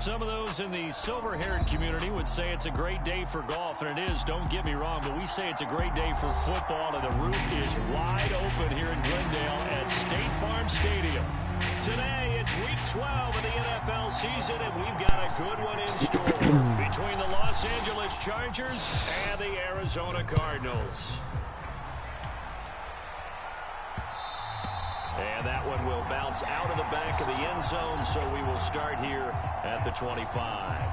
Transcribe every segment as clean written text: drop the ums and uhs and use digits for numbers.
Some of those in the silver-haired community would say it's a great day for golf, and it is, don't get me wrong, but we say it's a great day for football, and the roof is wide open here in Glendale at State Farm Stadium. Today, it's Week 12 of the NFL season, and we've got a good one in store between the Los Angeles Chargers and the Arizona Cardinals. And that one will bounce out of the back of the end zone, so we will start here at the 25.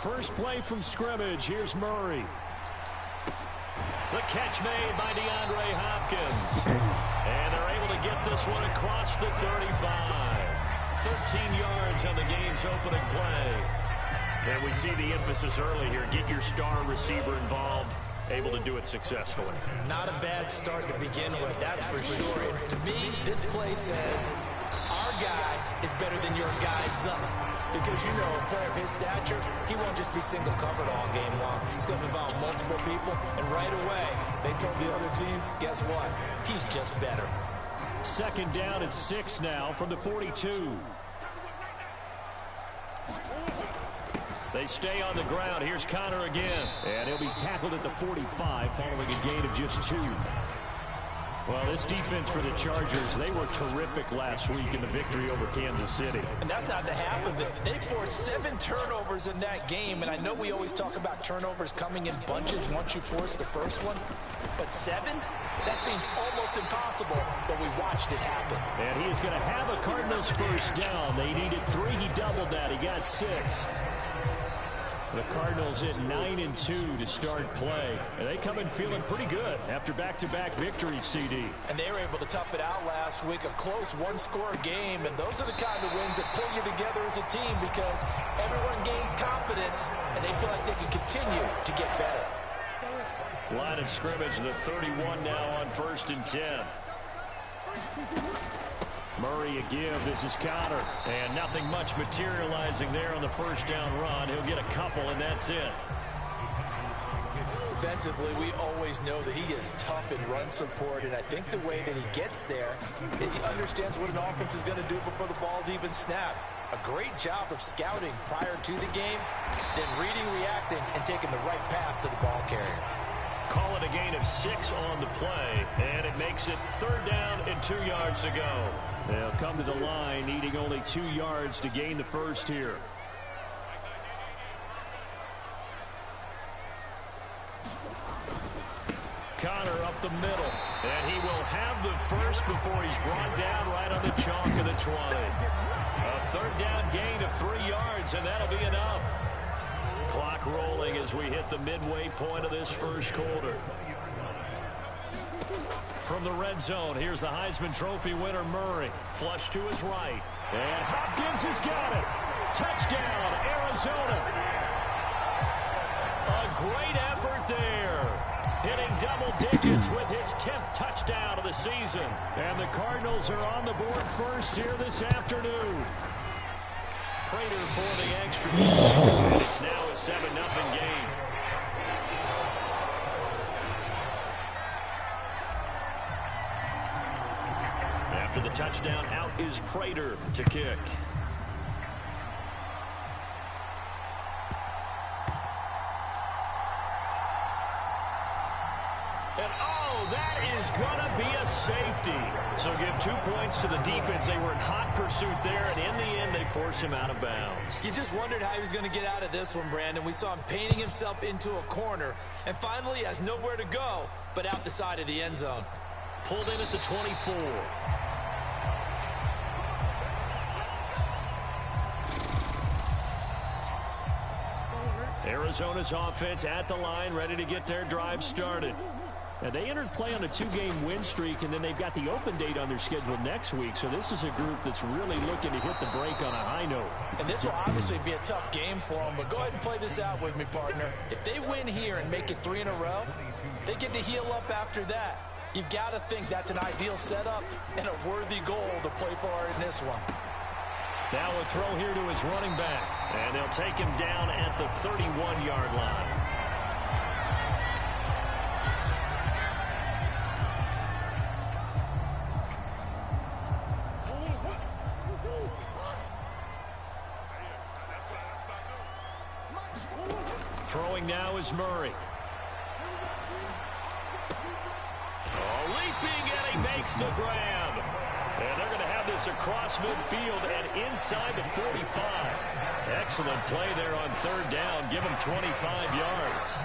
First play from scrimmage. Here's Murray. The catch made by DeAndre Hopkins. And they're able to get this one across the 35. 13 yards on the game's opening play. And we see the emphasis early here. Get your star receiver involved. Able to do it successfully. Not a bad start to begin with, that's for sure. And to me, this play says our guy is better than your guy's up. Because, you know, a player of his stature, he won't just be single covered all game long. He's going to involve multiple people, and right away, they told the other team, guess what? He's just better. Second down at 6 now from the 42. They stay on the ground. Here's Connor again. And he'll be tackled at the 45 following a gain of just 2. Well, this defense for the Chargers, they were terrific last week in the victory over Kansas City. And that's not the half of it. They forced 7 turnovers in that game, and I know we always talk about turnovers coming in bunches once you force the first one, but 7? That seems almost impossible, but we watched it happen. And he is going to have a Cardinals first down. They needed 3. He doubled that. He got 6. The Cardinals at 9-2 to start play. And they come in feeling pretty good after back-to-back victories, CD. And they were able to tough it out last week, a close one-score game. And those are the kind of wins that pull you together as a team because everyone gains confidence and they feel like they can continue to get better. Line of scrimmage, the 31 now on 1st and 10. Murray a give. This is Connor. And nothing much materializing there on the first down run. He'll get a couple, and that's it. Defensively, we always know that he is tough in run support, and I think the way that he gets there is he understands what an offense is going to do before the ball's even snapped. A great job of scouting prior to the game, then reading, reacting, and taking the right path to the ball carrier. Call it a gain of 6 on the play, and it makes it 3rd down and 2 yards to go. They'll come to the line, needing only 2 yards to gain the first here. Connor up the middle, and he will have the first before he's brought down right on the chalk of the 20. A 3rd down gain of 3 yards, and that'll be enough. Clock rolling as we hit the midway point of this first quarter. From the red zone, here's the Heisman Trophy winner, Murray. Flush to his right. And Hopkins has got it. Touchdown, Arizona. A great effort there. Hitting double digits with his 10th touchdown of the season. And the Cardinals are on the board first here this afternoon. Prater for the extra point. And it's now a 7-0 game. After the touchdown, out is Prater to kick. And oh, that is going to be a safety. So give 2 points to the defense. They were in hot pursuit there, and in the end, they force him out of bounds. You just wondered how he was going to get out of this one, Brandon. We saw him painting himself into a corner, and finally he has nowhere to go but out the side of the end zone. Pulled in at the 24. Arizona's offense at the line, ready to get their drive started. Now, they entered play on a 2-game win streak, and then they've got the open date on their schedule next week. So this is a group that's really looking to hit the break on a high note. And this will obviously be a tough game for them, but go ahead and play this out with me, partner. If they win here and make it 3 in a row, they get to heal up after that. You've got to think that's an ideal setup and a worthy goal to play for in this one. Now a throw here to his running back. And they'll take him down at the 31-yard line. Throwing now is Murray. Oh, leaping, and he makes the grab. And they're going to have this across midfield and inside the 45. Excellent play there on third down. Give him 25 yards.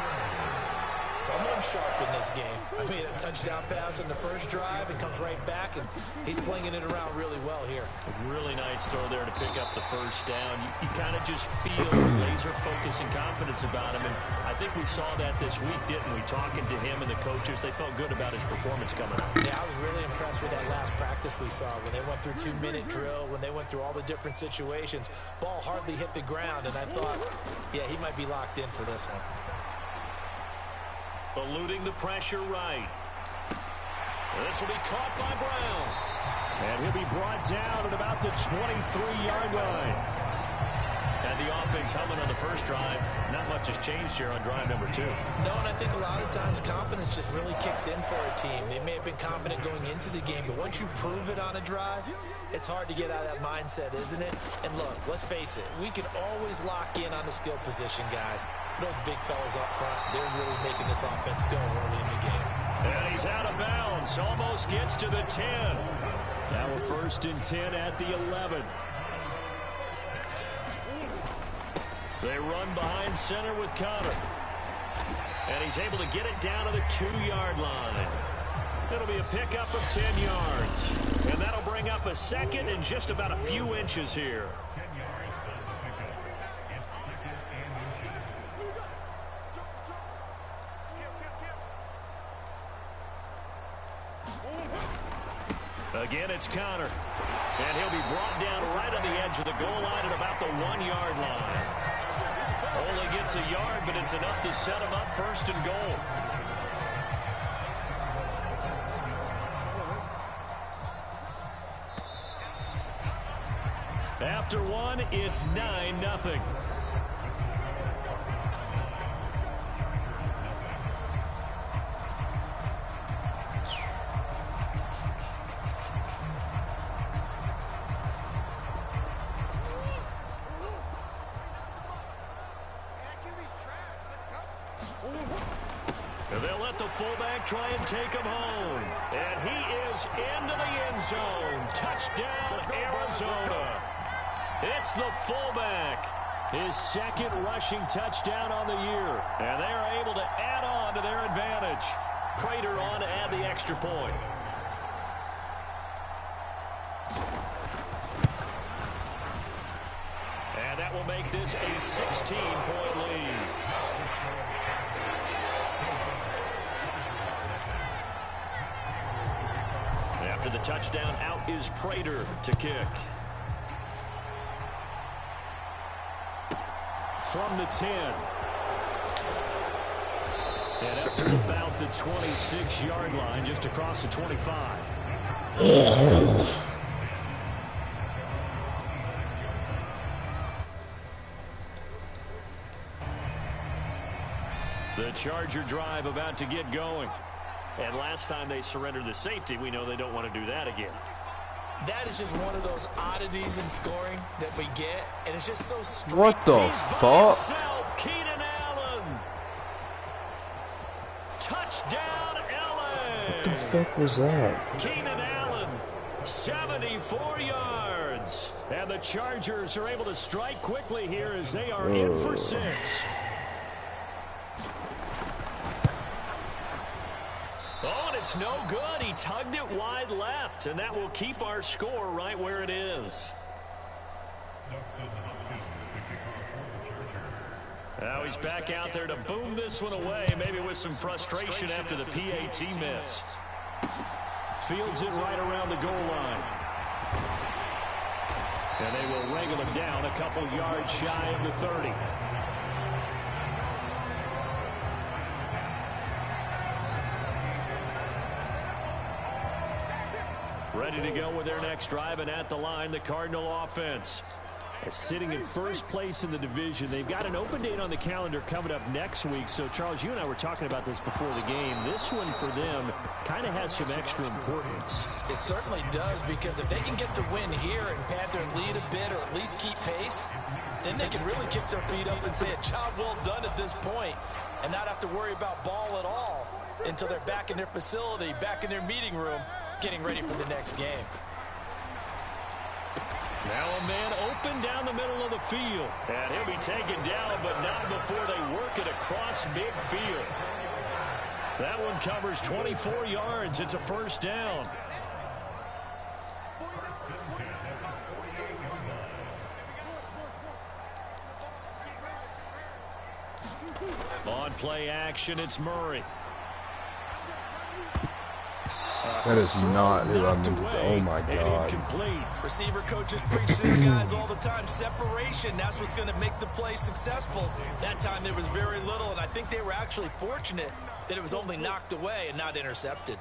Someone sharp in this game. I mean, a touchdown pass in the first drive and comes right back, and he's flinging it around really well here. A really nice throw there to pick up the first down. You kind of just feel laser focus and confidence about him, and I think we saw that this week, didn't we? Talking to him and the coaches, they felt good about his performance coming up. Yeah, I was really impressed with that last practice we saw when they went through 2-minute drill, when they went through all the different situations. Ball hardly hit the ground, and I thought, yeah, he might be locked in for this one. Eluding the pressure right. This will be caught by Brown. And he'll be brought down at about the 23-yard line. And the offense humming on the first drive. Not much has changed here on drive number 2. No, and I think a lot of times confidence just really kicks in for a team. They may have been confident going into the game, but once you prove it on a drive, it's hard to get out of that mindset, isn't it? And look, let's face it, we can always lock in on the skill position, guys. Those big fellas up front, they're really making this offense go early in the game. And he's out of bounds. Almost gets to the 10. Now we're first and 10 at the 11. They run behind center with Connor. And he's able to get it down to the 2-yard line. It'll be a pickup of 10 yards. And that'll bring up a second and just about a few inches here. Again, it's Connor. And he'll be brought down right on the edge of the goal line at about the 1-yard line. Only gets a yard, but it's enough to set him up first and goal. After one, it's 9-0. They'll let the fullback try and take him home. And he is into the end zone. Touchdown, Arizona. It's the fullback. His second rushing touchdown on the year. And they are able to add on to their advantage. Prater on to add the extra point. And that will make this a 16-point lead. After the touchdown, out is Prater to kick. From the 10. And up to about the 26-yard line, just across the 25. The Charger drive about to get going. And last time they surrendered the safety, we know they don't want to do that again. That is just one of those oddities in scoring that we get, and it's just so strange. What the fuck? Keenan Allen. Touchdown, LA. What the fuck was that? Keenan Allen, 74 yards. And the Chargers are able to strike quickly here as they are in for 6. Oh, and it's no good. He tugged it wide left, and that will keep our score right where it is. Now he's back out there to boom this one away, maybe with some frustration after the PAT miss. Fields it right around the goal line. And they will wrangle him down a couple yards shy of the 30. Ready to go with their next drive, and at the line, the Cardinal offense. Sitting in first place in the division. They've got an open date on the calendar coming up next week. So, Charles, you and I were talking about this before the game. This one for them kind of has some extra importance. It certainly does, because if they can get the win here and pad their lead a bit or at least keep pace, then they can really kick their feet up and say a job well done at this point and not have to worry about ball at all until they're back in their facility, back in their meeting room, getting ready for the next game. Now a man open down the middle of the field. And he'll be taken down, but not before they work it across midfield. That one covers 24 yards. It's a first down. On play action, it's Murray. That is not who I meant to. Oh my God. Receiver coaches preach to their guys all the time. Separation, that's what's going to make the play successful. That time there was very little, and I think they were actually fortunate that it was only knocked away and not intercepted.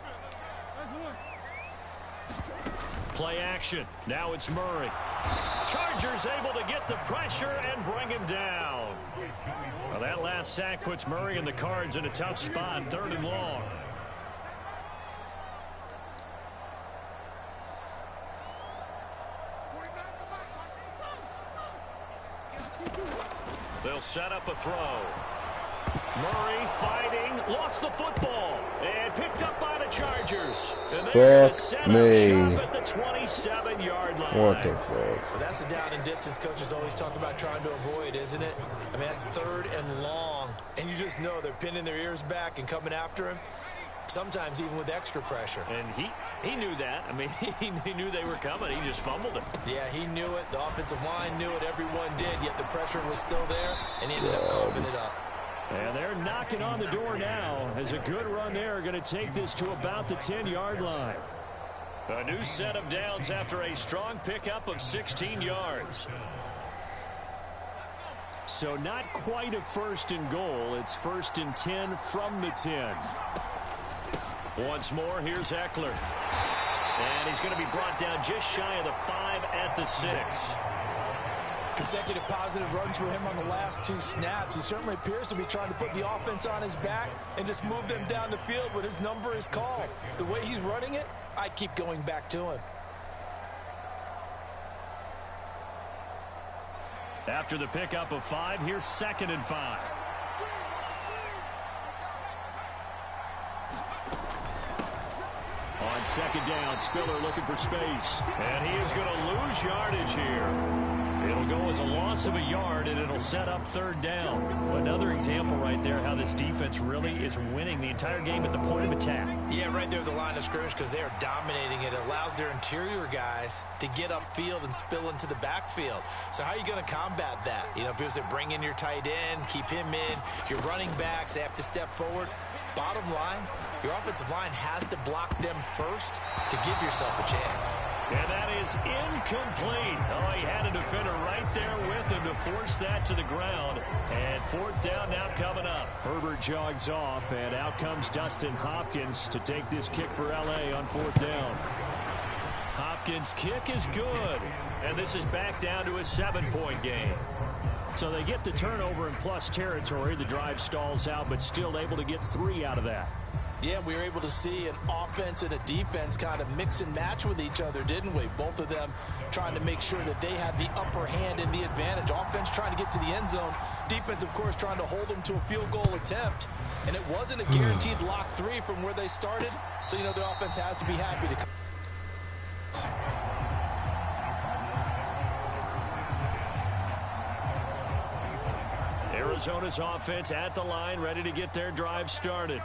Play action. Now it's Murray. Chargers able to get the pressure and bring him down. Well, that last sack puts Murray and the Cards in a tough spot, 3rd and long. They'll set up a throw. Murray fighting, lost the football, and picked up by the Chargers. And they're set up shop at the 27-yard line. What the fuck? Well, that's the down and distance coaches always talk about trying to avoid, isn't it? I mean, that's 3rd and long, and you just know they're pinning their ears back and coming after him, sometimes even with extra pressure. And he knew that. I mean, he knew they were coming. He just fumbled it. Yeah, he knew it. The offensive line knew it. Everyone did, yet the pressure was still there, and he ended up coughing it up. And they're knocking on the door now as a good run there. Going to take this to about the 10-yard line. A new set of downs after a strong pickup of 16 yards. So not quite a 1st and goal. It's 1st and 10 from the 10. Once more, here's Eckler. And he's going to be brought down just shy of the 5 at the 6. Consecutive positive runs for him on the last 2 snaps. He certainly appears to be trying to put the offense on his back and just move them down the field when his number is called. The way he's running it, I keep going back to him. After the pickup of 5, here's 2nd and 5. On 2nd down, Spiller looking for space. And he is going to lose yardage here. It'll go as a loss of a yard, and it'll set up 3rd down. Another example right there how this defense really is winning the entire game at the point of attack. Yeah, right there at the line of scrimmage, because they are dominating it. It allows their interior guys to get upfield and spill into the backfield. So how are you going to combat that? You know, because they bring in your tight end, keep him in. Your running backs, they have to step forward. Bottom line, your offensive line has to block them first to give yourself a chance. And that is incomplete. Oh, he had a defender right there with him to force that to the ground. And 4th down now coming up. Herbert jogs off, and out comes Dustin Hopkins to take this kick for L.A. on 4th down. Hopkins' kick is good. And this is back down to a 7-point game. So they get the turnover in plus territory. The drive stalls out, but still able to get 3 out of that. Yeah, we were able to see an offense and a defense kind of mix and match with each other, didn't we? Both of them trying to make sure that they had the upper hand and the advantage. Offense trying to get to the end zone. Defense, of course, trying to hold them to a field goal attempt. And it wasn't a guaranteed lock 3 from where they started. So, you know, the offense has to be happy to come. Arizona's offense at the line, ready to get their drive started.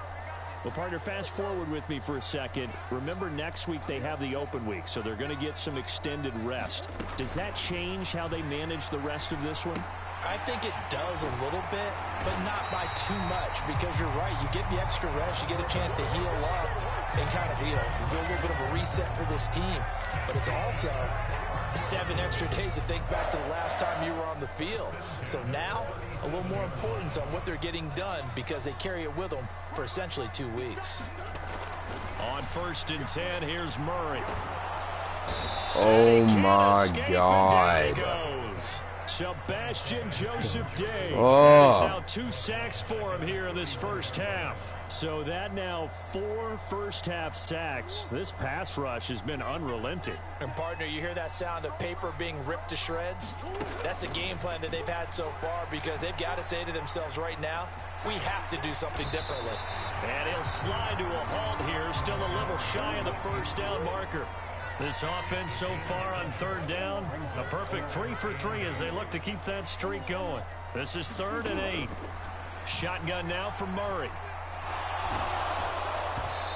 Well, partner, fast forward with me for a second. Remember, next week they have the open week, so they're going to get some extended rest. Does that change how they manage the rest of this one? I think it does a little bit, but not by too much, because you're right. You get the extra rest. You get a chance to heal up and kind of, do a little bit of a reset for this team. But it's also 7 extra days to think back to the last time you were on the field. So now, a little more importance on what they're getting done, because they carry it with them for essentially 2 weeks. On 1st and 10, here's Murray. Oh my God. Sebastian Joseph Day. Oh. There's now 2 sacks for him here in this first half. So that now 4 first-half sacks. This pass rush has been unrelenting. And, partner, you hear that sound of paper being ripped to shreds? That's the game plan that they've had so far because they've got to say to themselves right now, we have to do something differently. And he'll slide to a halt here, still a little shy of the first down marker. This offense so far on 3rd down, a perfect 3 for 3 as they look to keep that streak going. This is 3rd and 8. Shotgun now for Murray.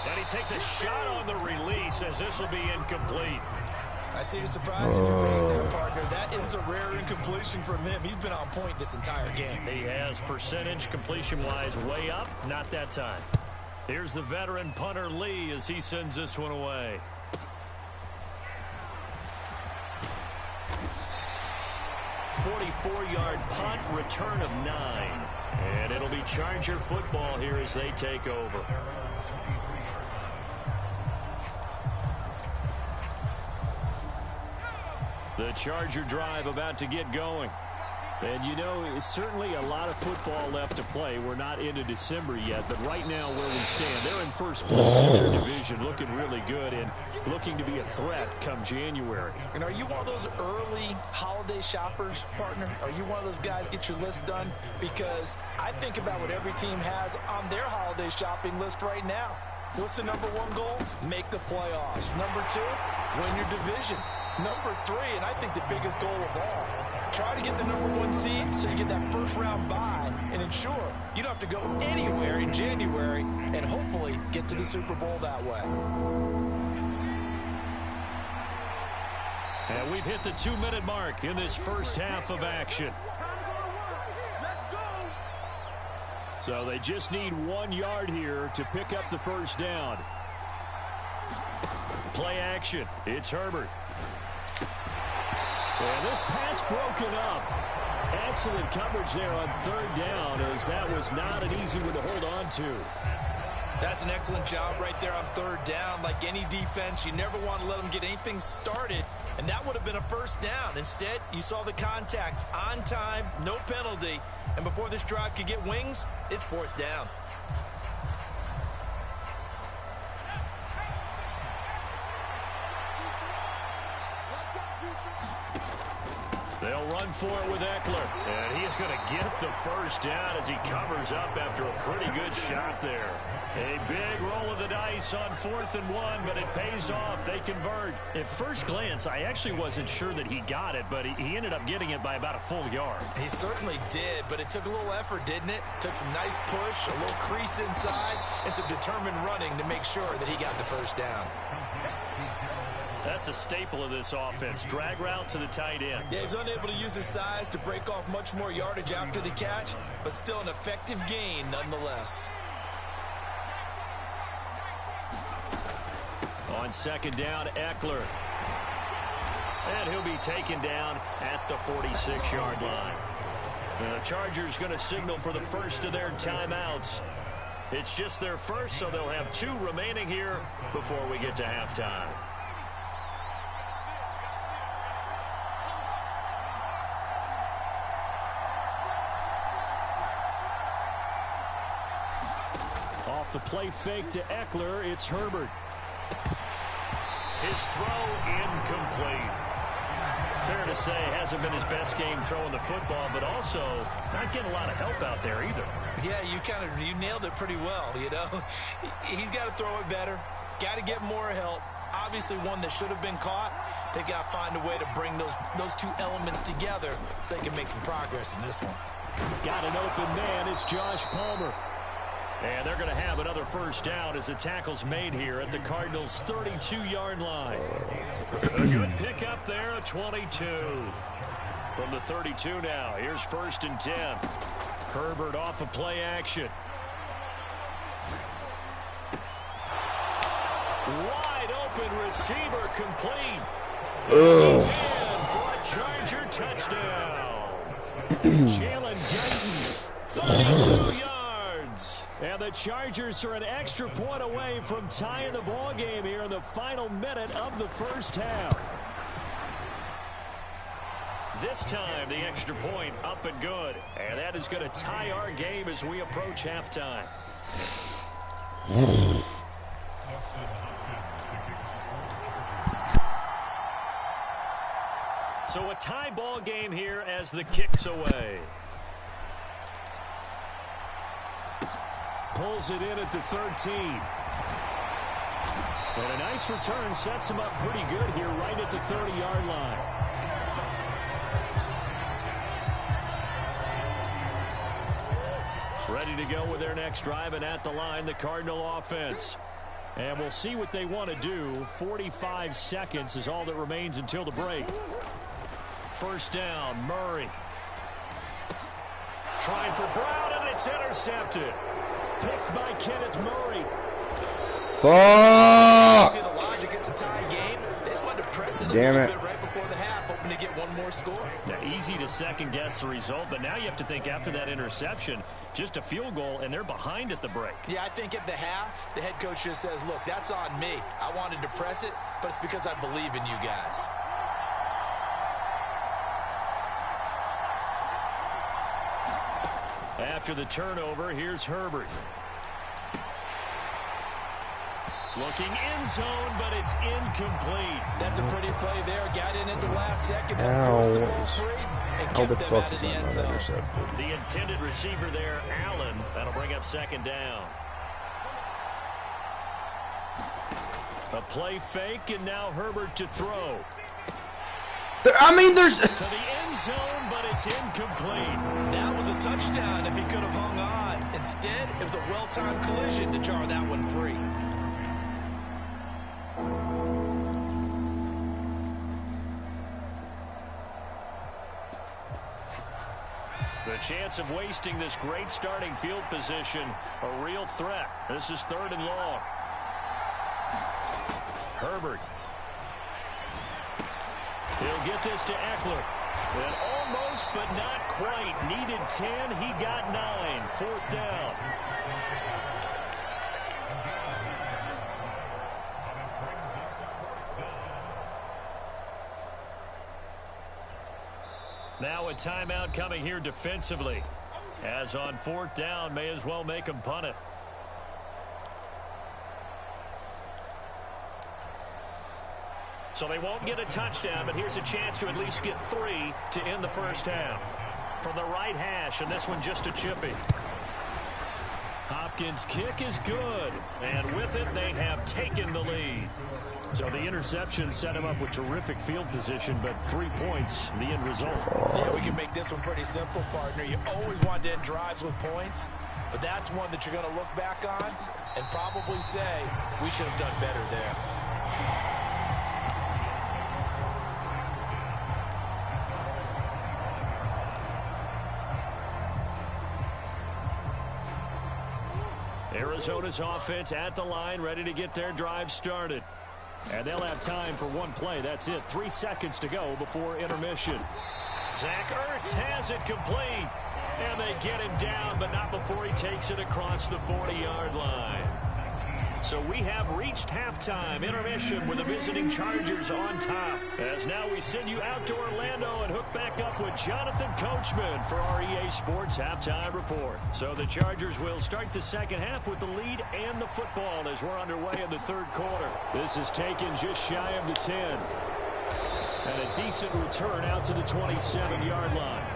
And he takes a shot on the release as this will be incomplete. I see the surprise in your face there, partner. That is a rare incompletion from him. He's been on point this entire game. He has percentage completion-wise way up, not that time. Here's the veteran punter Lee as he sends this one away. .44-yard punt, return of 9. And it'll be Charger football here as they take over. The Charger drive about to get going. And, you know, it's certainly a lot of football left to play. We're not into December yet, but right now where we stand, they're in first place in their division, looking really good and looking to be a threat come January. And are you one of those early holiday shoppers, partner? Are you one of those guys get your list done? Because I think about what every team has on their holiday shopping list right now. What's the number 1 goal? Make the playoffs. Number 2, win your division. Number 3, and I think the biggest goal of all, try to get the number 1 seed so you get that first-round bye and ensure you don't have to go anywhere in January and hopefully get to the Super Bowl that way. And we've hit the 2-minute mark in this first half of action. So they just need 1 yard here to pick up the first down. Play action. It's Herbert. And this pass broken up. Excellent coverage there on 3rd down as that was not an easy one to hold on to. That's an excellent job right there on 3rd down. Like any defense, you never want to let them get anything started, and that would have been a first down. Instead, you saw the contact on time, no penalty, and before this drive could get wings, it's 4th down. They'll run for it with Eckler. And he is going to get the first down as he covers up after a pretty good shot there. A big roll of the dice on 4th and 1, but it pays off. They convert. At first glance, I actually wasn't sure that he got it, but he ended up getting it by about a full yard. He certainly did, but it took a little effort, didn't it? Took some nice push, a little crease inside, and some determined running to make sure that he got the first down. That's a staple of this offense. Drag route to the tight end. Yeah, he's unable to use his size to break off much more yardage after the catch, but still an effective gain nonetheless. On 2nd down, Eckler. And he'll be taken down at the 46-yard line. The Chargers going to signal for the first of their timeouts. It's just their first, so they'll have 2 remaining here before we get to halftime. Off the play fake to Eckler, it's Herbert. His throw incomplete. Fair to say, hasn't been his best game throwing the football, but also not getting a lot of help out there either. Yeah, you nailed it pretty well, you know. He's got to throw it better, got to get more help. Obviously one that should have been caught. They got to find a way to bring those 2 elements together so they can make some progress in this one. Got an open man, it's Josh Palmer. And they're going to have another first down as the tackle's made here at the Cardinals' 32-yard line. A good pickup there, a 22. From the 32 now, here's 1st and 10. Herbert off of play action. Wide open receiver complete. He's in for a Charger touchdown. Jalen Guyton, 32 yards. And the Chargers are an extra point away from tying the ball game here in the final minute of the first half. This time, the extra point up and good. And that is going to tie our game as we approach halftime. So a tie ball game here as the kick's away. Pulls it in at the 13. And a nice return sets him up pretty good here right at the 30-yard line. Ready to go with their next drive, and at the line, the Cardinal offense. And we'll see what they want to do. 45 seconds is all that remains until the break. First down, Murray. Trying for Brown, and it's intercepted. Picked by Kenneth Murray. Fuck! See the logic, it's a tie game. They just wanted to press it a Damn little it. bit right before the half, hoping to get one more score. Now, easy to second-guess the result, but now you have to think after that interception, just a field goal, and they're behind at the break. Yeah, I think at the half, the head coach just says, look, that's on me. I wanted to press it, but it's because I believe in you guys. After the turnover, here's Herbert. Looking end zone, but it's incomplete. That's a pretty play there. Got in at the last second. Ow. Forced the ball free and How the kept them fuck out is of the that end not zone. intercepted? The intended receiver there, Allen. That'll bring up second down. A play fake, and now Herbert to throw. I mean, there's... To the end zone, but it's incomplete. That was a touchdown if he could have hung on. Instead, it was a well-timed collision to jar that one free. The chance of wasting this great starting field position, a real threat. This is 3rd and long. Herbert. He'll get this to Eckler. And almost, but not quite. Needed 10. He got 9. 4th down. Now a timeout coming here defensively. As on 4th down, may as well make him punt it. So they won't get a touchdown, but here's a chance to at least get 3 to end the first half. From the right hash, and this one just a chippy. Hopkins' kick is good, and with it, they have taken the lead. So the interception set him up with terrific field position, but 3 points, the end result. Yeah, we can make this one pretty simple, partner. You always want to end drives with points, but that's one that you're going to look back on and probably say, we should have done better there. Arizona's offense at the line, ready to get their drive started. And they'll have time for one play. That's it. 3 seconds to go before intermission. Zach Ertz has it complete. And they get him down, but not before he takes it across the 40-yard line. So we have reached halftime. Intermission with the visiting Chargers on top. As now we send you out to Orlando and hook back up with Jonathan Coachman for our EA Sports Halftime Report. So the Chargers will start the second half with the lead and the football as we're underway in the 3rd quarter. This is taken just shy of the 10. And a decent return out to the 27-yard line.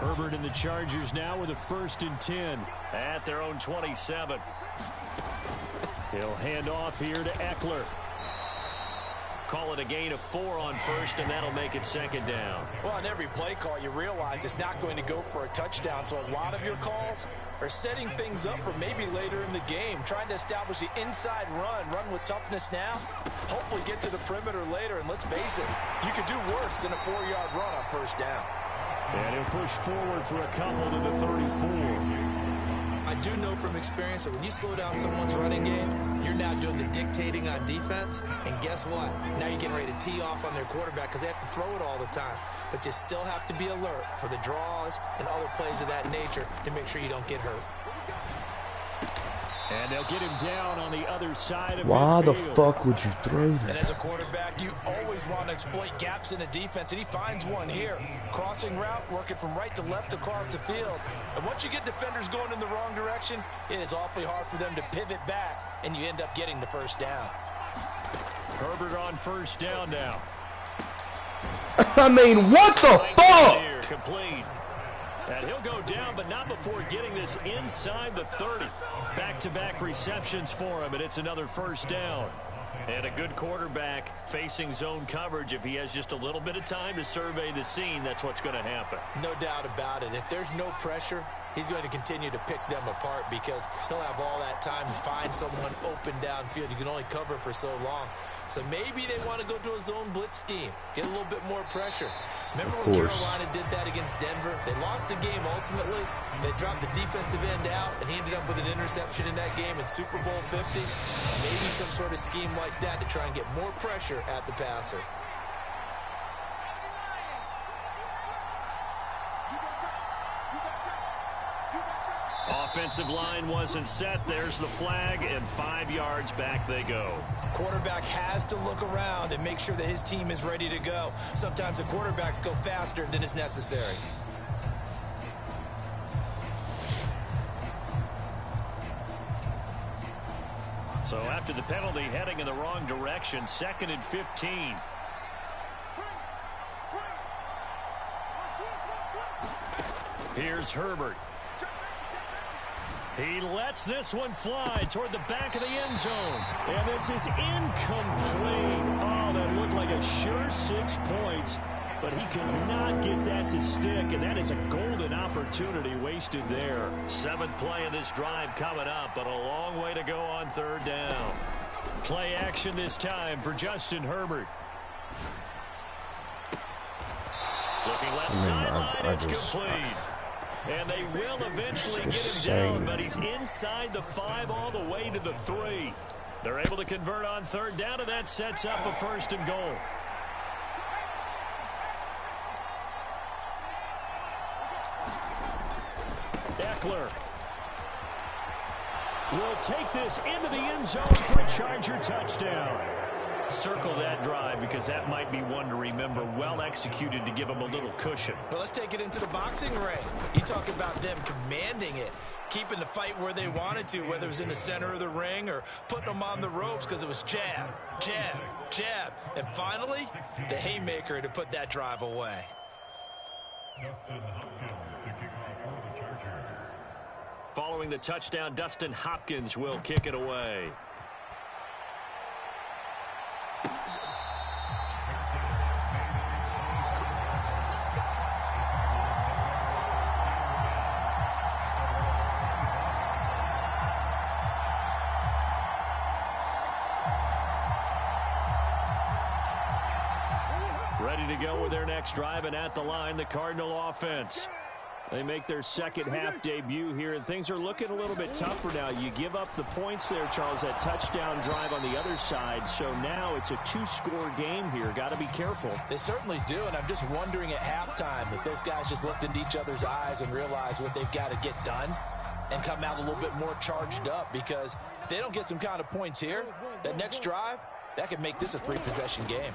Herbert and the Chargers now with a 1st and 10 at their own 27. He'll hand off here to Eckler. Call it a gain of 4 on 1st, and that'll make it 2nd down. Well, on every play call, you realize it's not going to go for a touchdown, so a lot of your calls are setting things up for maybe later in the game, trying to establish the inside run with toughness now, hopefully get to the perimeter later, and let's face it, you could do worse than a 4-yard run on 1st down. And he'll push forward for a couple to the 34. I do know from experience that when you slow down someone's running game, you're now doing the dictating on defense. And guess what? Now you're getting ready to tee off on their quarterback because they have to throw it all the time. But you still have to be alert for the draws and other plays of that nature to make sure you don't get hurt. And they'll get him down on the other side of Why the midfield. fuck would you throw that? And as a quarterback, you always want to exploit gaps in the defense, and he finds one here. Crossing route, working from right to left across the field. And once you get defenders going in the wrong direction, it is awfully hard for them to pivot back, and you end up getting the first down. Herbert on first down now. I mean, what the fuck? Here, complete. And he'll go down, but not before getting this inside the 30. Back-to-back receptions for him, and it's another first down. And a good quarterback facing zone coverage. If he has just a little bit of time to survey the scene, that's what's going to happen. No doubt about it. If there's no pressure, he's going to continue to pick them apart because he'll have all that time to find someone open downfield. You can only cover for so long. So maybe they want to go to a zone blitz scheme, get a little bit more pressure. Remember when Carolina did that against Denver? They lost the game ultimately. They dropped the defensive end out, and he ended up with an interception in that game in Super Bowl 50. Maybe some sort of scheme like that to try and get more pressure at the passer. Offensive line wasn't set. There's the flag, and 5 yards back they go. Quarterback has to look around and make sure that his team is ready to go. Sometimes the quarterbacks go faster than is necessary. So after the penalty, heading in the wrong direction, 2nd and 15. Here's Herbert. He lets this one fly toward the back of the end zone. And this is incomplete. Oh, that looked like a sure 6 points. But he could not get that to stick, and that is a golden opportunity wasted there. 7th play of this drive coming up, but a long way to go on 3rd down. Play action this time for Justin Herbert. Looking left sideline, it's complete. And they will eventually get him down, but he's inside the 5 all the way to the 3. They're able to convert on 3rd down, and that sets up a 1st and goal. Eckler will take this into the end zone for a Charger touchdown. Circle that drive because that might be one to remember. Well executed to give them a little cushion. Well, let's take it into the boxing ring. You talk about them commanding it, keeping the fight where they wanted to, whether it was in the center of the ring or putting them on the ropes because it was jab, jab, jab. And finally, the haymaker to put that drive away. Following the touchdown, Dustin Hopkins will kick it away. Ready to go with their next drive, and at the line, the Cardinal offense. They make their second half debut here, and things are looking a little bit tougher now. You give up the points there, Charles, that touchdown drive on the other side. So now it's a 2-score game here. Got to be careful. They certainly do, and I'm just wondering at halftime if those guys just looked into each other's eyes and realized what they've got to get done and come out a little bit more charged up, because if they don't get some kind of points here, that next drive, that could make this a 3-possession game.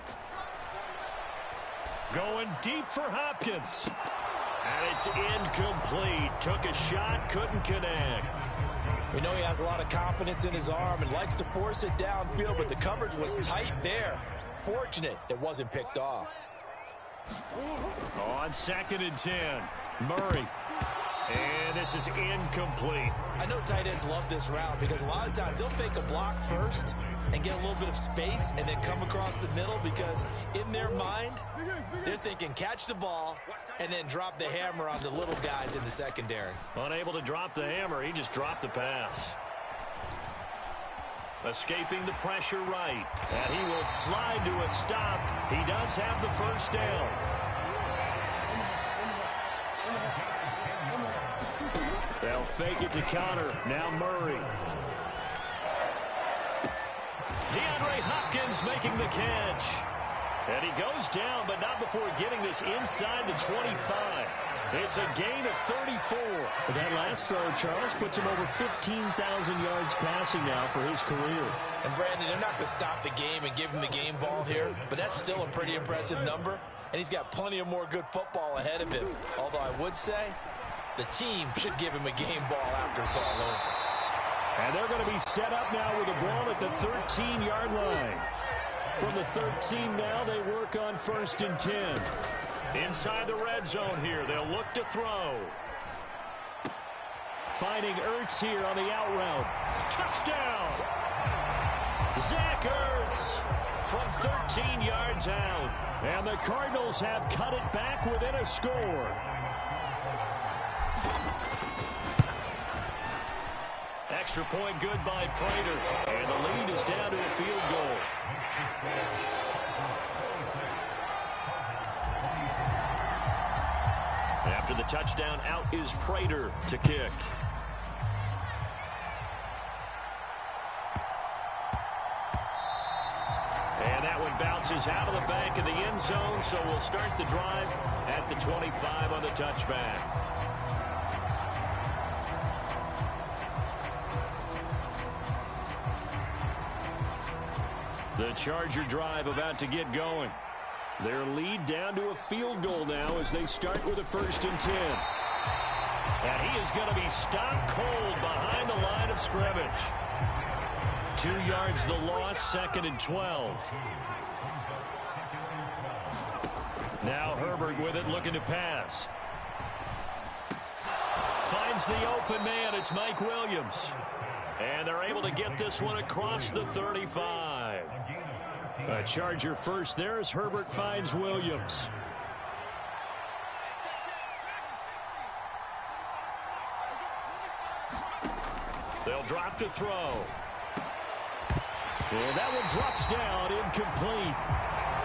Going deep for Hopkins. And it's incomplete. Took a shot, couldn't connect. We know he has a lot of confidence in his arm and likes to force it downfield, but the coverage was tight there. Fortunate it wasn't picked off. On 2nd and 10, Murray. And this is incomplete. I know tight ends love this route because a lot of times they'll fake a block first and get a little bit of space and then come across the middle, because in their mind, they're thinking catch the ball and then drop the hammer on the little guys in the secondary. Unable to drop the hammer, he just dropped the pass. Escaping the pressure right. And he will slide to a stop. He does have the first down. They'll fake it to counter. Now Murray. DeAndre Hopkins making the catch. And he goes down, but not before getting this inside the 25. It's a gain of 34. But that last throw, Charles, puts him over 15,000 yards passing now for his career. And Brandon, they're not going to stop the game and give him the game ball here, but that's still a pretty impressive number, and he's got plenty of more good football ahead of him. Although I would say the team should give him a game ball after it's all over. And they're going to be set up now with the ball at the 13-yard line. From the 13 now, they work on 1st and 10. Inside the red zone here, they'll look to throw. Finding Ertz here on the out route. Touchdown! Zach Ertz from 13 yards out. And the Cardinals have cut it back within a score. Extra point good by Prater. And the lead is down to a field goal. After the touchdown, out is Prater to kick. And that one bounces out of the back of the end zone, so we'll start the drive at the 25 on the touchback. The Charger drive about to get going. Their lead down to a field goal now as they start with a 1st and 10. And he is going to be stopped cold behind the line of scrimmage. 2 yards the loss, 2nd and 12. Now Herbert with it, looking to pass. Finds the open man, it's Mike Williams. And they're able to get this one across the 35. A Charger first there as Herbert finds Williams. They'll drop to throw. And that one drops down, incomplete.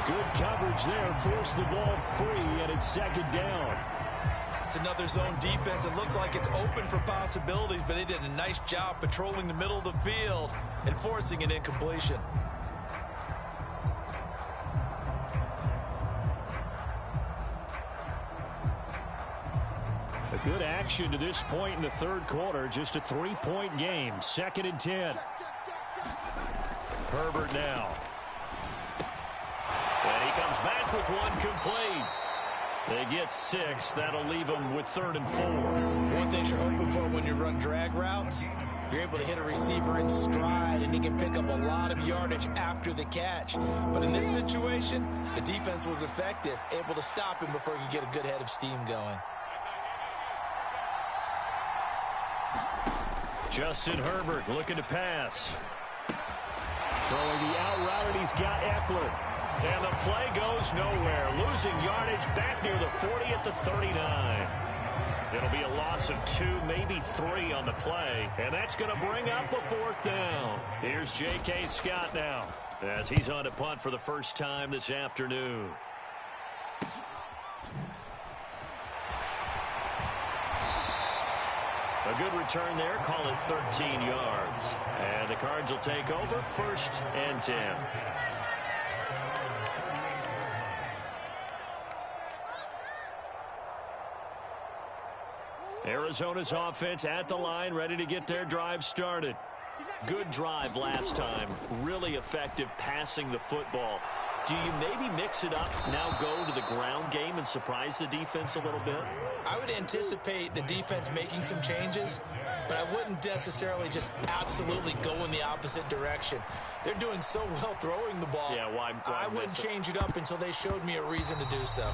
Good coverage there, forced the ball free, and it's 2nd down. It's another zone defense. It looks like it's open for possibilities, but they did a nice job patrolling the middle of the field and forcing an incompletion. A good action to this point in the 3rd quarter. Just a 3-point game. 2nd and 10. Herbert now. And he comes back with one complete. They get 6. That'll leave them with 3rd and 4. One thing you're hoping for when you run drag routes, you're able to hit a receiver in stride, and he can pick up a lot of yardage after the catch. But in this situation, the defense was effective, able to stop him before he could get a good head of steam going. Justin Herbert looking to pass. Throwing the out route, and he's got Eckler. And the play goes nowhere. Losing yardage back near the 40 at the 39. It'll be a loss of 2, maybe 3 on the play. And that's going to bring up a 4th down. Here's J.K. Scott now as he's on to punt for the first time this afternoon. A good return there, call it 13 yards. And the Cards will take over, 1st and 10. Arizona's offense at the line, ready to get their drive started. Good drive last time. Really effective passing the football. Do you maybe mix it up, now go to the ground game and surprise the defense a little bit? I would anticipate the defense making some changes, but I wouldn't necessarily just absolutely go in the opposite direction. They're doing so well throwing the ball. Yeah, why I wouldn't change it up until they showed me a reason to do so.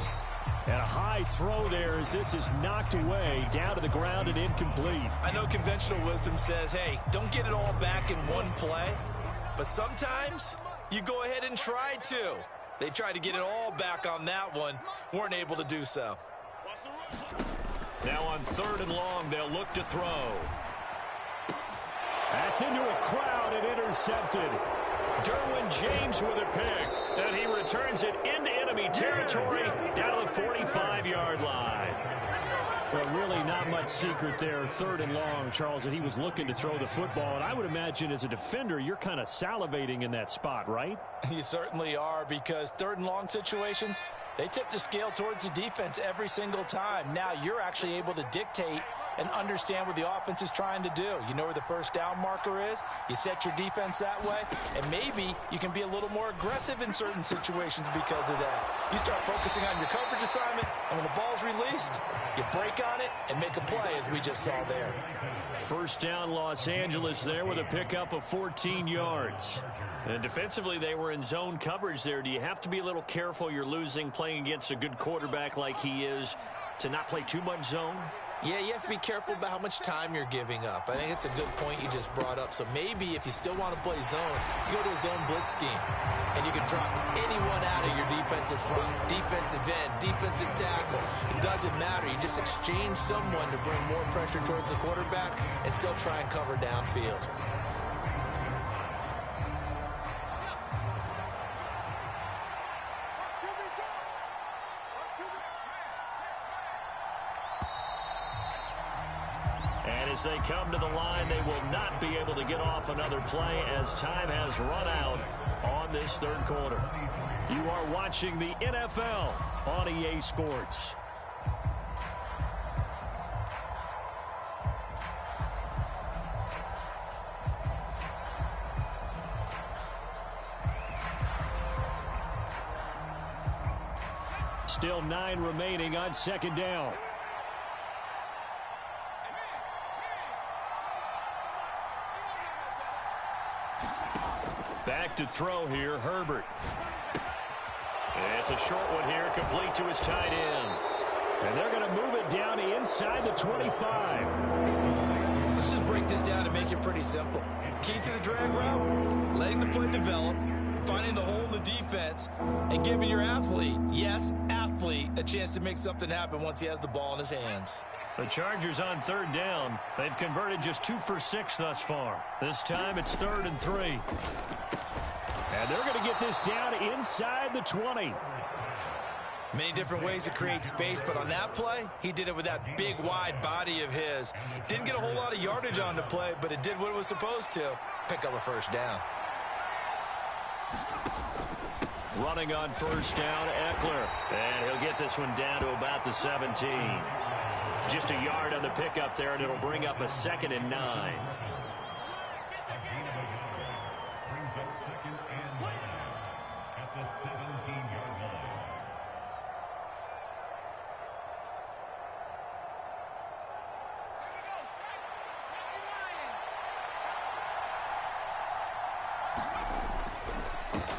And a high throw there as this is knocked away, down to the ground and incomplete. I know conventional wisdom says, hey, don't get it all back in one play, but sometimes you go ahead and try to. They tried to get it all back on that one, weren't able to do so. Now on 3rd and long, they'll look to throw. That's into a crowd and intercepted. Derwin James with a pick, and he returns it into enemy territory down to the 45-yard line. Well, really not much secret there. 3rd and long, Charles, and he was looking to throw the football. And I would imagine as a defender, you're kind of salivating in that spot, right? You certainly are, because 3rd and long situations, they tip the scale towards the defense every single time. Now you're actually able to dictate and understand what the offense is trying to do. You know where the first down marker is. You set your defense that way, and maybe you can be a little more aggressive in certain situations because of that. You start focusing on your coverage assignment, and when the ball's released, you break on it and make a play, as we just saw there. First down, Los Angeles there with a pickup of 14 yards. And defensively, they were in zone coverage there. Do you have to be a little careful? You're losing playing against a good quarterback like he is to not play too much zone? Yeah, you have to be careful about how much time you're giving up. I think it's a good point you just brought up. So maybe if you still want to play zone, you go to a zone blitz scheme, and you can drop anyone out of your defensive front, defensive end, defensive tackle. It doesn't matter. You just exchange someone to bring more pressure towards the quarterback and still try and cover downfield. As they come to the line, they will not be able to get off another play as time has run out on this 3rd quarter. You are watching the NFL on EA Sports. Still 9 remaining on 2nd down. Back to throw here, Herbert. It's a short one here, complete to his tight end. And they're going to move it down inside the 25. Let's just break this down and make it pretty simple. Key to the drag route, letting the play develop, finding the hole in the defense, and giving your athlete, yes, athlete, a chance to make something happen once he has the ball in his hands. The Chargers on 3rd down. They've converted just 2 for 6 thus far. This time it's 3rd and 3. And they're going to get this down inside the 20. Many different ways to create space, but on that play, he did it with that big, wide body of his. Didn't get a whole lot of yardage on the play, but it did what it was supposed to. Pick up a first down. Running on 1st down, Eckler. And he'll get this one down to about the 17. Just a yard on the pickup there, and it'll bring up a 2nd and 9.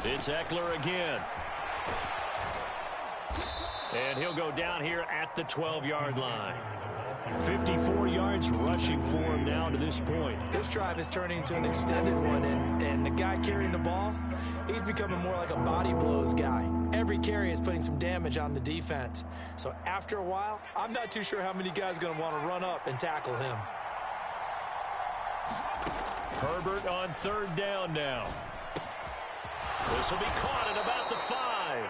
It's Eckler again. And he'll go down here at the 12-yard line. 54 yards rushing for him now to this point. This drive is turning into an extended one, and the guy carrying the ball, he's becoming more like a body blows guy. Every carry is putting some damage on the defense. So after a while, I'm not too sure how many guys are going to want to run up and tackle him. Herbert on 3rd down now. This will be caught at about the 5.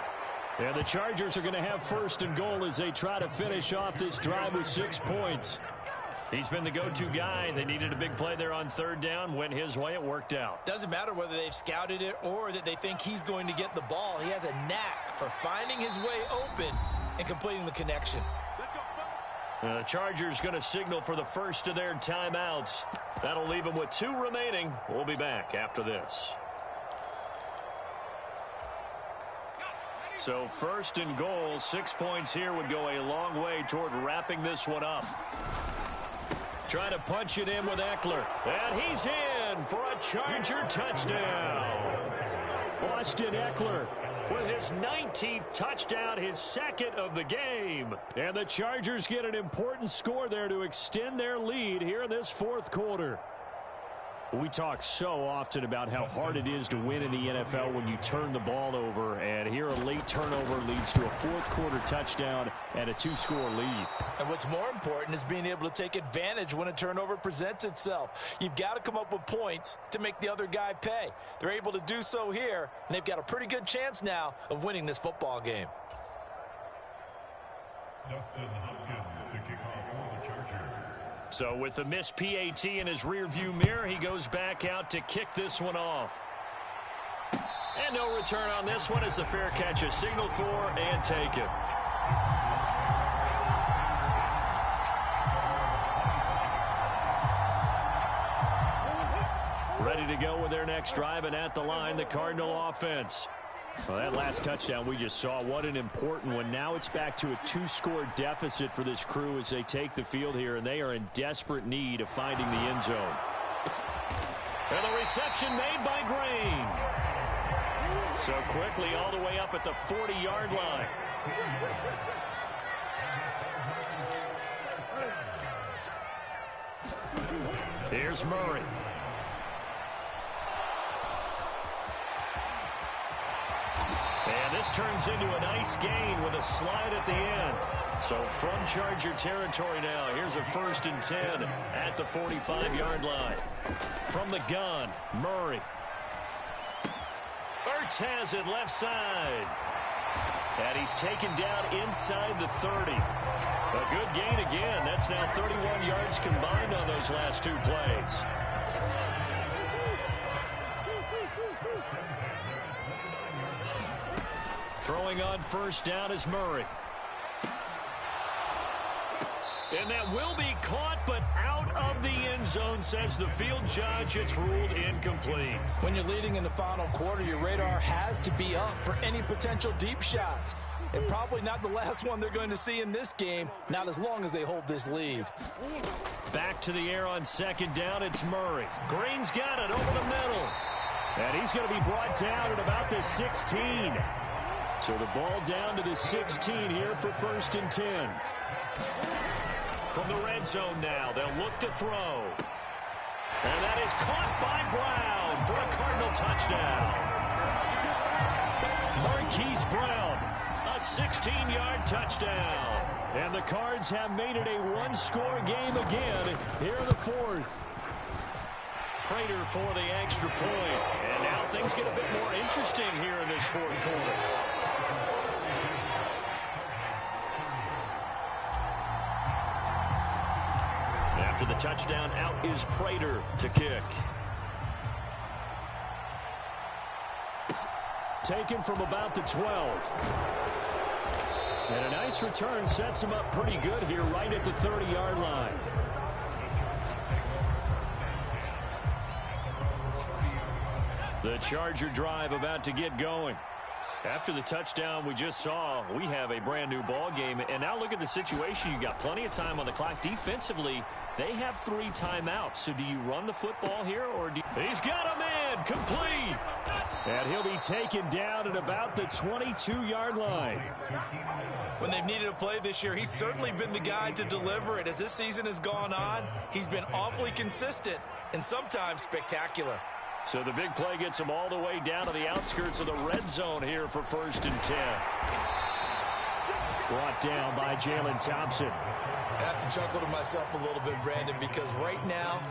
And the Chargers are going to have 1st and goal as they try to finish off this drive with 6 points. He's been the go-to guy. They needed a big play there on 3rd down. Went his way. It worked out. Doesn't matter whether they've scouted it or that they think he's going to get the ball. He has a knack for finding his way open and completing the connection. The Chargers going to signal for the first of their timeouts. That'll leave them with 2 remaining. We'll be back after this. So 1st and goal, 6 points here would go a long way toward wrapping this one up. Trying to punch it in with Eckler. And he's in for a Charger touchdown. Austin Eckler with his 19th touchdown, his 2nd of the game. And the Chargers get an important score there to extend their lead here in this 4th quarter. We talk so often about how hard it is to win in the NFL when you turn the ball over, and here a late turnover leads to a 4th quarter touchdown and a 2-score lead. And what's more important is being able to take advantage when a turnover presents itself. You've got to come up with points to make the other guy pay. They're able to do so here, and they've got a pretty good chance now of winning this football game. Dustin Hopkins to kick off. So with the missed PAT in his rearview mirror, he goes back out to kick this one off. And no return on this one as the fair catch is signaled for and taken. Ready to go with their next drive, and at the line, the Cardinal offense. Well, that last touchdown we just saw, what an important one. Now it's back to a 2-score deficit for this crew as they take the field here, and they are in desperate need of finding the end zone. And the reception made by Green. So quickly all the way up at the 40-yard line. Here's Murray. And this turns into a nice gain with a slide at the end. So from Charger territory now, here's a 1st and 10 at the 45-yard line. From the gun, Murray. Ertz has it left side. And he's taken down inside the 30. A good gain again. That's now 31 yards combined on those last 2 plays. Throwing on 1st down is Murray. And that will be caught, but out of the end zone, says the field judge. It's ruled incomplete. When you're leading in the final quarter, your radar has to be up for any potential deep shots. And probably not the last one they're going to see in this game, not as long as they hold this lead. Back to the air on 2nd down, it's Murray. Green's got it over the middle. And he's going to be brought down at about the 16. So the ball down to the 16 here for 1st and 10. From the red zone now, they'll look to throw. And that is caught by Brown for a Cardinal touchdown. Marquise Brown, a 16-yard touchdown. And the Cards have made it a 1-score game again here in the 4th. Prater for the extra point. And now things get a bit more interesting here in this 4th quarter. After the touchdown, out is Prater to kick. Taken from about the 12. And a nice return sets him up pretty good here right at the 30-yard line. The Charger drive about to get going. After the touchdown we just saw, we have a brand new ball game. And now look at the situation. You got plenty of time on the clock. Defensively, they have 3 timeouts. So do you run the football here, or do you... He's got a man complete. And he'll be taken down at about the 22-yard line. When they've needed a play this year, he's certainly been the guy to deliver it. As this season has gone on, he's been awfully consistent and sometimes spectacular. So the big play gets him all the way down to the outskirts of the red zone here for 1st and 10. Brought down by Jalen Thompson. I have to chuckle to myself a little bit, Brandon, because right now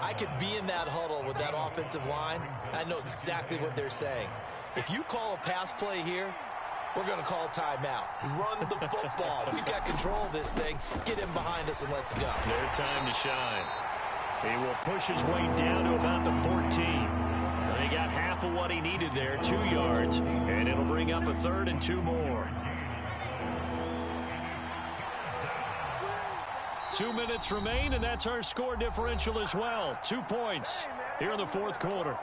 I could be in that huddle with that offensive line. I know exactly what they're saying. If you call a pass play here, we're going to call a timeout. Run the football. We've got control of this thing. Get him behind us and let's go. Their time to shine. He will push his way down to about the 14. He got half of what he needed there, 2 yards, and it'll bring up a 3rd and 2 more. 2 minutes remain, and that's our score differential as well. 2 points here in the 4th quarter.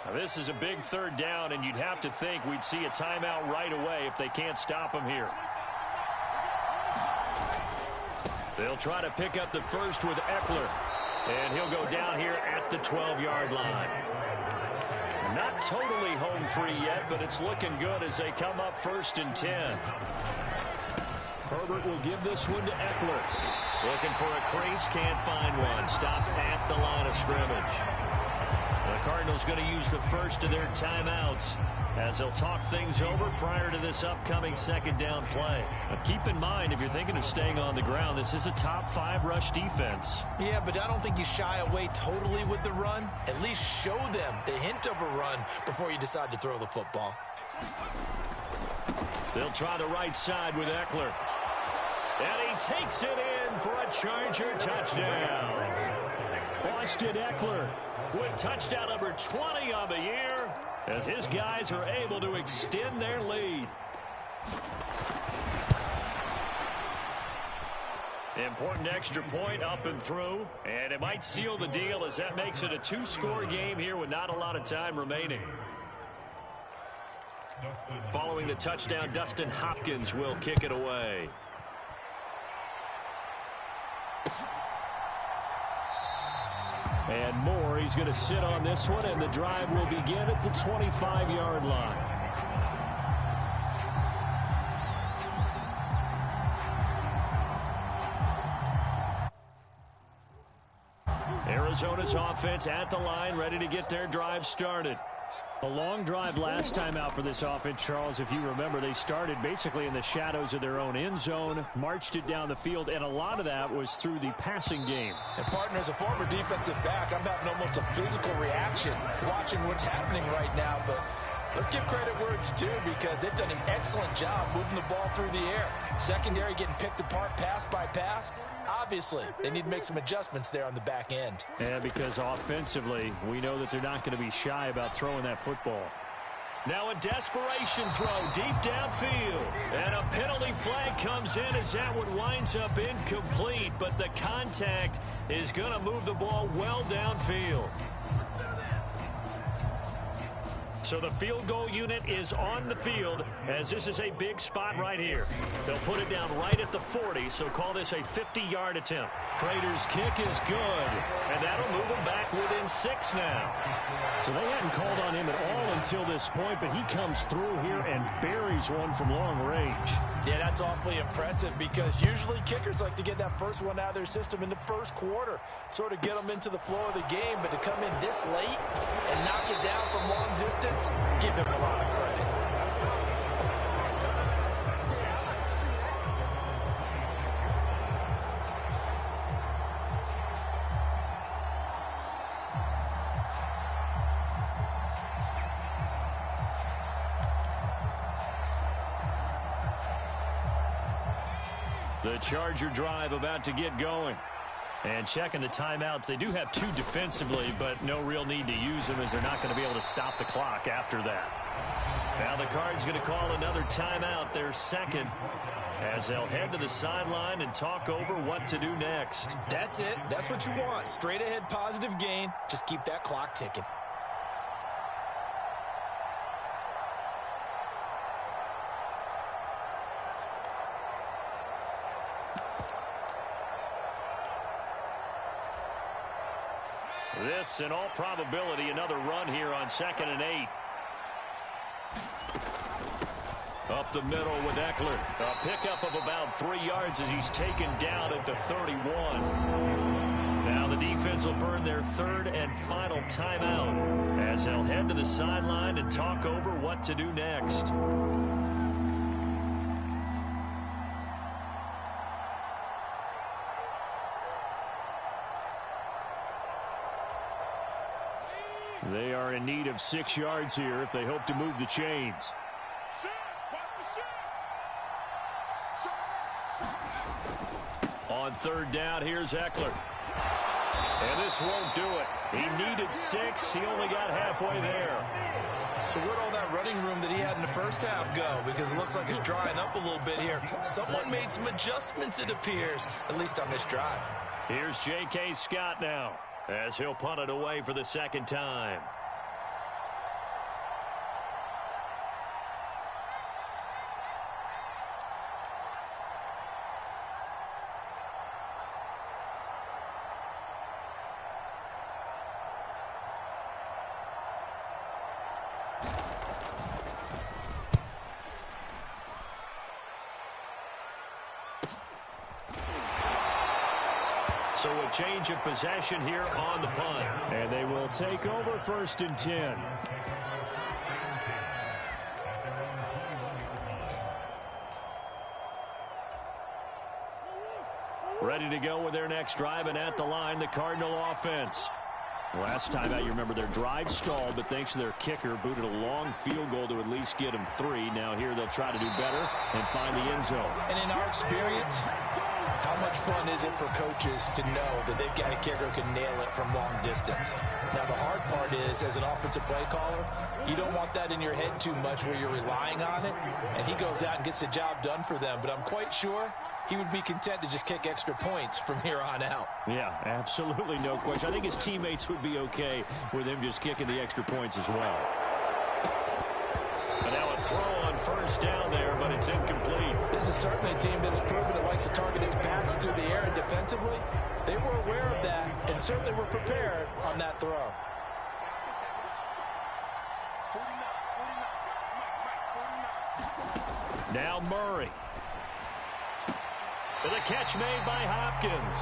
Now this is a big 3rd down, and you'd have to think we'd see a timeout right away if they can't stop him here. They'll try to pick up the 1st with Eckler. And he'll go down here at the 12-yard line. Not totally home free yet, but it's looking good as they come up 1st and 10. Herbert will give this one to Eckler. Looking for a crease, can't find one. Stopped at the line of scrimmage. The Cardinals going to use the 1st of their timeouts as they'll talk things over prior to this upcoming 2nd down play. Now keep in mind, if you're thinking of staying on the ground, this is a top 5 rush defense. Yeah, but I don't think you shy away totally with the run. At least show them the hint of a run before you decide to throw the football. They'll try the right side with Eckler. And he takes it in for a Charger touchdown. Austin Eckler with touchdown number 20 on the year as his guys are able to extend their lead. Important extra point up and through, and it might seal the deal as that makes it a two-score game here with not a lot of time remaining. Following the touchdown, Dustin Hopkins will kick it away. And Moore, he's going to sit on this one, and the drive will begin at the 25-yard line. Arizona's offense at the line, ready to get their drive started. A long drive last time out for this offense, Charles. If you remember, they started basically in the shadows of their own end zone, marched it down the field, and a lot of that was through the passing game. And, partner, as a former defensive back, I'm having almost a physical reaction watching what's happening right now. But let's give credit where it's due because they've done an excellent job moving the ball through the air. Secondary getting picked apart pass by pass. Obviously, they need to make some adjustments there on the back end. Yeah, because offensively, we know that they're not going to be shy about throwing that football. Now a desperation throw deep downfield. And a penalty flag comes in as that one winds up incomplete. But the contact is going to move the ball well downfield. So the field goal unit is on the field as this is a big spot right here. They'll put it down right at the 40, so call this a 50-yard attempt. Prater's kick is good, and that'll move them back within 6 now. So they hadn't called on him at all until this point, but he comes through here and buries one from long range. Yeah, that's awfully impressive because usually kickers like to get that first one out of their system in the first quarter, sort of get them into the flow of the game, but to come in this late and knock it down from long distance, give him a lot of credit. The Charger drive about to get going. And checking the timeouts. They do have 2 defensively, but no real need to use them as they're not going to be able to stop the clock after that. Now the Cards going to call another timeout, their second, as they'll head to the sideline and talk over what to do next. That's it. That's what you want. Straight ahead positive gain. Just keep that clock ticking. This, in all probability, another run here on 2nd and 8. Up the middle with Eckler. A pickup of about 3 yards as he's taken down at the 31. Now the defense will burn their 3rd and final timeout as they'll head to the sideline and talk over what to do next. They are in need of 6 yards here if they hope to move the chains. On 3rd down, here's Eckler. And this won't do it. He needed 6. He only got halfway there. So where'd all that running room that he had in the first half go? Because it looks like it's drying up a little bit here. Someone made some adjustments, it appears, at least on this drive. Here's J.K. Scott now, as he'll punt it away for the 2nd time. So a change of possession here on the punt. And they will take over 1st and 10. Ready to go with their next drive, and at the line, the Cardinal offense. Last time out, you remember their drive stalled, but thanks to their kicker, booted a long field goal to at least get them 3. Now here they'll try to do better and find the end zone. And in our experience, how much fun is it for coaches to know that they've got a kicker who can nail it from long distance? Now, the hard part is, as an offensive play caller, you don't want that in your head too much where you're relying on it, and he goes out and gets the job done for them. But I'm quite sure he would be content to just kick extra points from here on out. Yeah, absolutely no question. I think his teammates would be okay with him just kicking the extra points as well. And now a throw on first down there, but it's incomplete. This is certainly a team that has proven it likes to target its backs through the air and defensively. They were aware of that and certainly were prepared on that throw. Now Murray. With a catch made by Hopkins.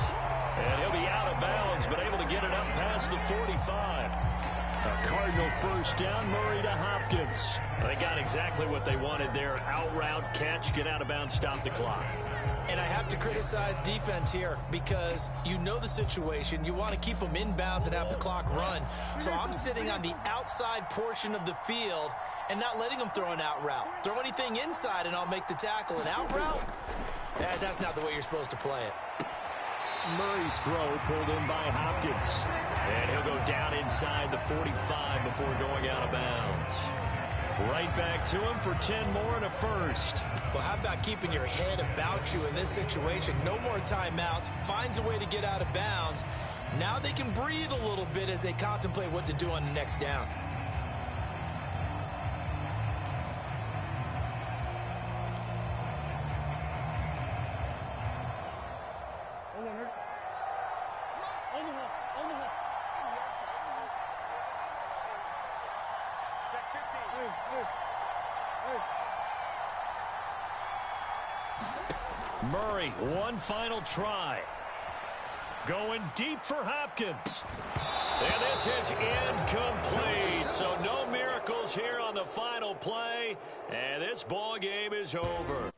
And he'll be out of bounds, but able to get it up past the 45. A Cardinal first down, Murray to Hopkins. They got exactly what they wanted there. Out route, catch, get out of bounds, stop the clock. And I have to criticize defense here because you know the situation. You want to keep them inbounds and have the clock run. So I'm sitting on the outside portion of the field and not letting them throw an out route. Throw anything inside and I'll make the tackle. An out route? That's not the way you're supposed to play it. Murray's throw pulled in by Hopkins. And he'll go down inside the 45 before going out of bounds. Right back to him for 10 more and a first. Well, how about keeping your head about you in this situation? No more timeouts. Finds a way to get out of bounds. Now they can breathe a little bit as they contemplate what to do on the next down. Murray, one final try. Going deep for Hopkins. And this is incomplete. So no miracles here on the final play. And this ball game is over.